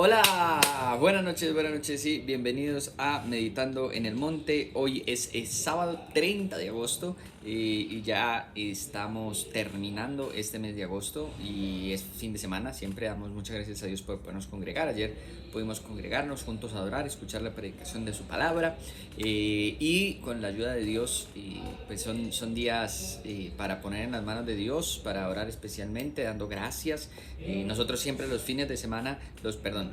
Hola, buenas noches y bienvenidos a Meditando en el Monte. Hoy es sábado 30 de agosto y ya estamos terminando este mes de agosto y es fin de semana. Siempre damos muchas gracias a Dios por podernos congregar. Ayer pudimos congregarnos juntos a adorar, escuchar la predicación de su palabra y con la ayuda de Dios pues son días para poner en las manos de Dios, para orar especialmente, dando gracias. Nosotros siempre los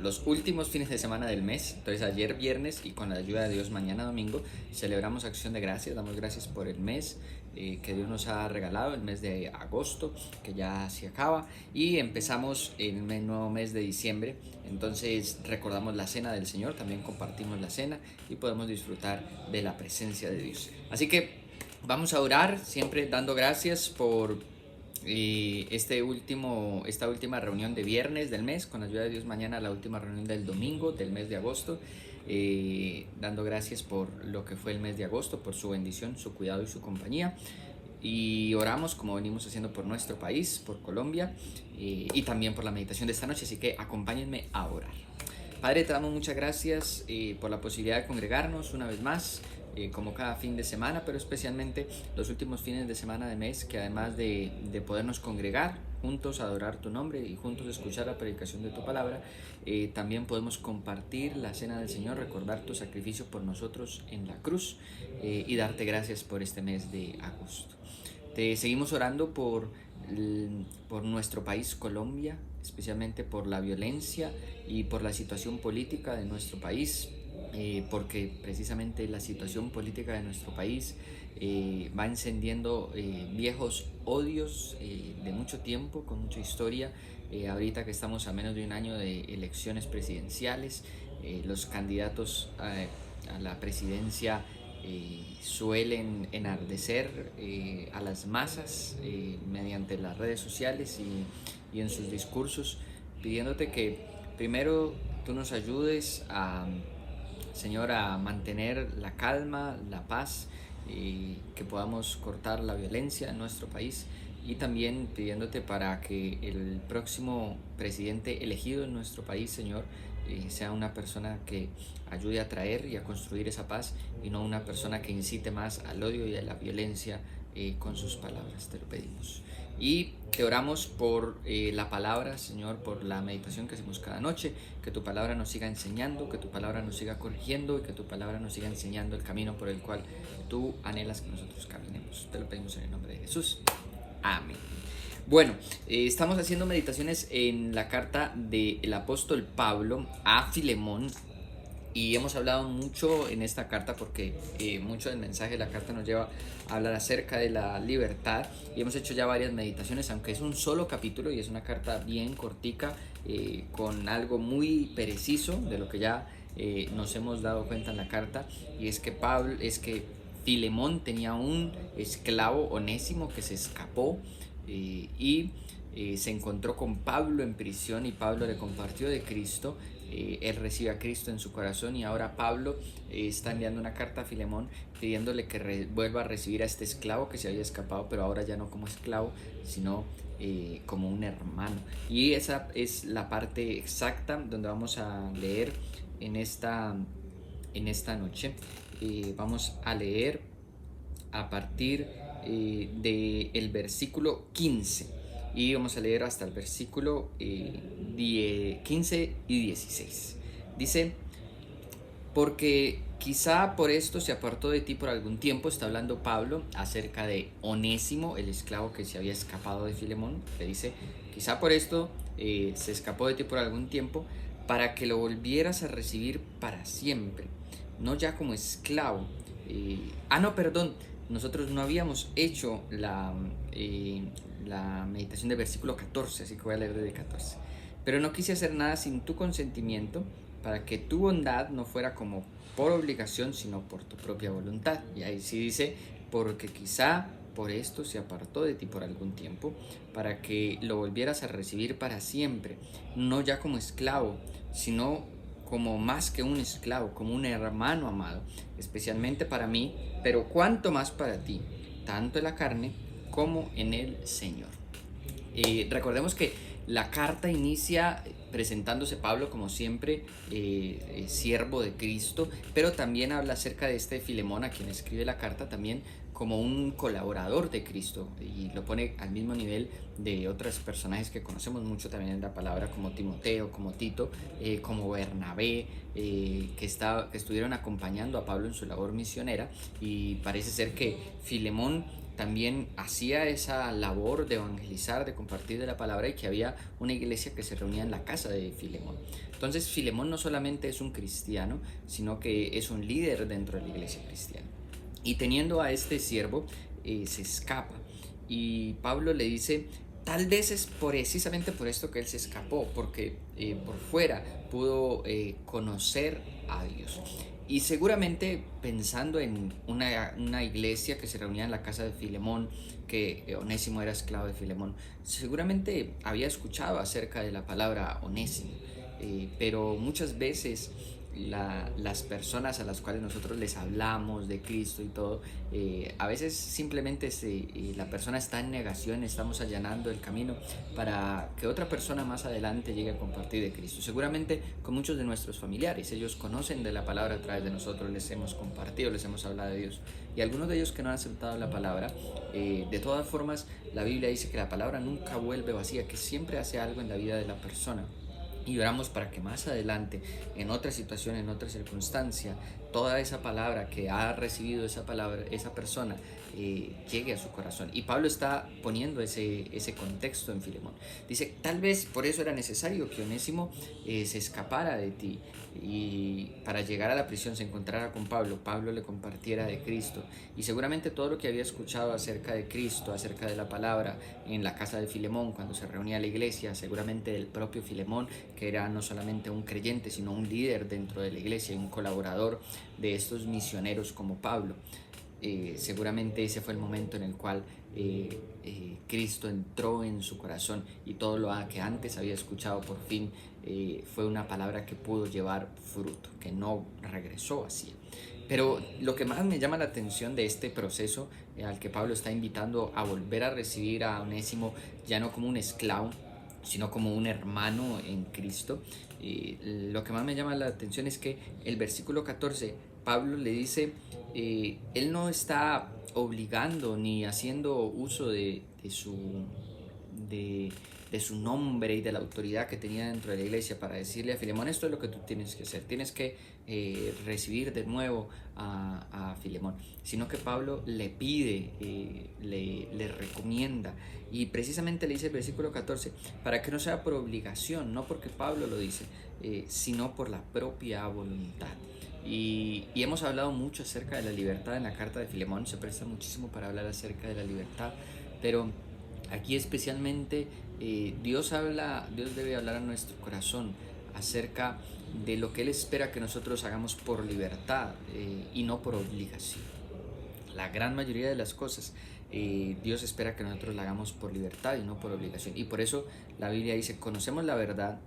los últimos fines de semana del mes, entonces ayer viernes y con la ayuda de Dios mañana domingo, celebramos acción de gracias, damos gracias por el mes que Dios nos ha regalado, el mes de agosto que ya se acaba, y empezamos el nuevo mes de diciembre. Entonces recordamos la cena del Señor, también compartimos la cena y podemos disfrutar de la presencia de Dios. Así que vamos a orar siempre dando gracias por esta última reunión de viernes del mes. Con la ayuda de Dios mañana la última reunión del domingo del mes de agosto, dando gracias por lo que fue el mes de agosto, por su bendición, su cuidado y su compañía. Y oramos como venimos haciendo por nuestro país, por Colombia, y también por la meditación de esta noche, así que acompáñenme a orar. Padre, te damos muchas gracias por la posibilidad de congregarnos una vez más, como cada fin de semana, pero especialmente los últimos fines de semana de mes, que además de podernos congregar juntos, adorar tu nombre y juntos escuchar la predicación de tu palabra, también podemos compartir la cena del Señor, recordar tu sacrificio por nosotros en la cruz y darte gracias por este mes de agosto. Te seguimos orando por nuestro país Colombia, especialmente por la violencia y por la situación política de nuestro país, porque precisamente la situación política de nuestro país va encendiendo viejos odios de mucho tiempo, con mucha historia. Ahorita que estamos a menos de un año de elecciones presidenciales, los candidatos a la presidencia suelen enardecer a las masas mediante las redes sociales y en sus discursos, pidiéndote que primero tú nos ayudes Señor, a mantener la calma, la paz, que podamos cortar la violencia en nuestro país, y también pidiéndote para que el próximo presidente elegido en nuestro país, Señor, sea una persona que ayude a traer y a construir esa paz, y no una persona que incite más al odio y a la violencia con sus palabras. Te lo pedimos. Y te oramos por la palabra, Señor, por la meditación que hacemos cada noche, que tu palabra nos siga enseñando, que tu palabra nos siga corrigiendo y que tu palabra nos siga enseñando el camino por el cual tú anhelas que nosotros caminemos. Te lo pedimos en el nombre de Jesús. Amén. Bueno, estamos haciendo meditaciones en la carta del apóstol Pablo a Filemón. Y hemos hablado mucho en esta carta porque mucho del mensaje de la carta nos lleva a hablar acerca de la libertad, y hemos hecho ya varias meditaciones, aunque es un solo capítulo y es una carta bien cortica, con algo muy preciso de lo que ya nos hemos dado cuenta en la carta, y es que Filemón tenía un esclavo, Onésimo, que se escapó y se encontró con Pablo en prisión, y Pablo le compartió de Cristo. Él recibe a Cristo en su corazón, y ahora Pablo está enviando una carta a Filemón pidiéndole que vuelva a recibir a este esclavo que se había escapado, pero ahora ya no como esclavo, sino como un hermano. Y esa es la parte exacta donde vamos a leer en esta noche. Vamos a leer a partir del versículo 15. Y vamos a leer hasta el versículo 15 y 16. Dice: porque quizá por esto se apartó de ti por algún tiempo. Está hablando Pablo acerca de Onésimo, el esclavo que se había escapado de Filemón. Le dice: quizá por esto se escapó de ti por algún tiempo, para que lo volvieras a recibir para siempre, no ya como esclavo. No, perdón, nosotros no habíamos hecho la meditación del versículo 14, así que voy a leer desde el 14. Pero no quise hacer nada sin tu consentimiento, para que tu bondad no fuera como por obligación, sino por tu propia voluntad. Y ahí sí dice: porque quizá por esto se apartó de ti por algún tiempo, para que lo volvieras a recibir para siempre, no ya como esclavo, sino como más que un esclavo, como un hermano amado, especialmente para mí, pero cuanto más para ti, tanto en la carne como en el Señor. Recordemos que La carta inicia presentándose Pablo como siempre, siervo de Cristo, pero también habla acerca de este Filemón, a quien escribe la carta, también como un colaborador de Cristo, y lo pone al mismo nivel de otros personajes que conocemos mucho también en la palabra, como Timoteo, como Tito, como Bernabé, que estuvieron acompañando a Pablo en su labor misionera. Y parece ser que Filemón también hacía esa labor de evangelizar, de compartir de la palabra, y que había una iglesia que se reunía en la casa de Filemón. Entonces Filemón no solamente es un cristiano, sino que es un líder dentro de la iglesia cristiana. Y teniendo a este siervo, se escapa. Y Pablo le dice, tal vez es precisamente por esto que él se escapó, porque por fuera pudo conocer a Dios. Y seguramente pensando en una iglesia que se reunía en la casa de Filemón, que Onésimo era esclavo de Filemón, seguramente había escuchado acerca de la palabra Onésimo, pero muchas veces las personas a las cuales nosotros les hablamos de Cristo y todo, a veces simplemente la persona está en negación, estamos allanando el camino para que otra persona más adelante llegue a compartir de Cristo. Seguramente con muchos de nuestros familiares, ellos conocen de la palabra a través de nosotros, les hemos compartido, les hemos hablado de Dios, y algunos de ellos que no han aceptado la palabra, de todas formas la Biblia dice que la palabra nunca vuelve vacía, que siempre hace algo en la vida de la persona. Y oramos para que más adelante, en otra situación, en otra circunstancia, toda esa palabra que ha recibido esa persona, llegue a su corazón. Y Pablo está poniendo ese contexto en Filemón. Dice, tal vez por eso era necesario que Onésimo se escapara de ti, y para llegar a la prisión se encontrara con Pablo, Pablo le compartiera de Cristo, y seguramente todo lo que había escuchado acerca de Cristo, acerca de la palabra en la casa de Filemón, cuando se reunía la iglesia, seguramente del propio Filemón, que era no solamente un creyente, sino un líder dentro de la iglesia y un colaborador de estos misioneros como Pablo. Seguramente ese fue el momento en el cual Cristo entró en su corazón, y todo lo que antes había escuchado por fin fue una palabra que pudo llevar fruto, que no regresó así. Pero lo que más me llama la atención de este proceso, al que Pablo está invitando a volver a recibir a Onésimo, ya no como un esclavo, sino como un hermano en Cristo, lo que más me llama la atención es que el versículo 14, Pablo le dice, él no está obligando ni haciendo uso de su nombre y de la autoridad que tenía dentro de la iglesia para decirle a Filemón, esto es lo que tú tienes que hacer, tienes que recibir de nuevo a Filemón, sino que Pablo le pide, le recomienda, y precisamente le dice el versículo 14, para que no sea por obligación, no porque Pablo lo dice, sino por la propia voluntad. Y hemos hablado mucho acerca de la libertad en la carta de Filemón, se presta muchísimo para hablar acerca de la libertad, pero aquí especialmente Dios debe hablar a nuestro corazón acerca de lo que Él espera que nosotros hagamos por libertad, y no por obligación. La gran mayoría de las cosas Dios espera que nosotros la hagamos por libertad y no por obligación. Y por eso la Biblia dice, conocemos la verdad.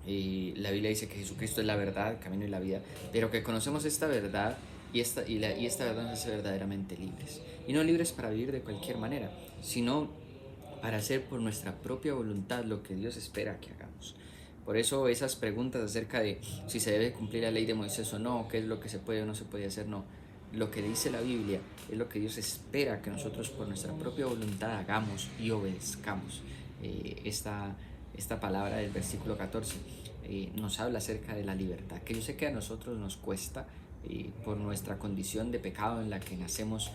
La Biblia dice que Jesucristo es la verdad, el camino y la vida, pero que conocemos esta verdad, y esta verdad nos hace verdaderamente libres. Y no libres para vivir de cualquier manera, sino para hacer por nuestra propia voluntad lo que Dios espera que hagamos. Por eso esas preguntas acerca de si se debe cumplir la ley de Moisés o no, qué es lo que se puede o no se puede hacer, no. Lo que dice la Biblia es lo que Dios espera que nosotros por nuestra propia voluntad hagamos y obedezcamos. Esta palabra del versículo 14 nos habla acerca de la libertad, que yo sé que a nosotros nos cuesta, por nuestra condición de pecado en la que nacemos,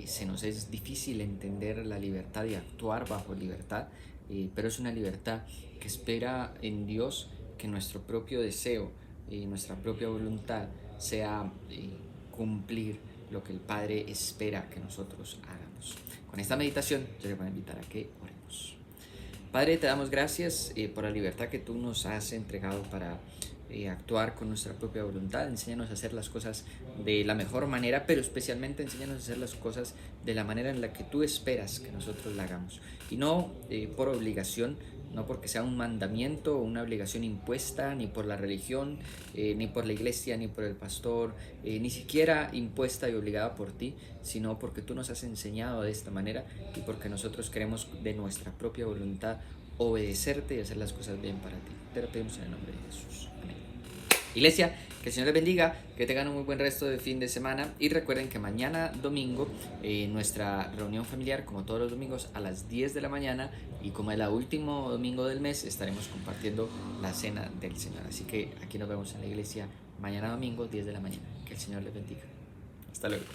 se nos es difícil entender la libertad y actuar bajo libertad, pero es una libertad que espera en Dios que nuestro propio deseo y nuestra propia voluntad sea cumplir lo que el Padre espera que nosotros hagamos. Con esta meditación yo les voy a invitar a que oremos. Padre, te damos gracias por la libertad que tú nos has entregado para actuar con nuestra propia voluntad. Enséñanos a hacer las cosas de la mejor manera, pero especialmente enséñanos a hacer las cosas de la manera en la que tú esperas que nosotros la hagamos, y no por obligación, no porque sea un mandamiento o una obligación impuesta, ni por la religión, ni por la iglesia, ni por el pastor, ni siquiera impuesta y obligada por ti, sino porque tú nos has enseñado de esta manera, y porque nosotros queremos de nuestra propia voluntad obedecerte y hacer las cosas bien para ti. Te lo pedimos en el nombre de Jesús. Amén. Iglesia, que el Señor les bendiga, que tengan un muy buen resto de fin de semana y recuerden que mañana domingo nuestra reunión familiar, como todos los domingos, a las 10 de la mañana y como es el último domingo del mes, estaremos compartiendo la cena del Señor. Así que aquí nos vemos en la iglesia mañana domingo, 10 de la mañana. Que el Señor les bendiga. Hasta luego.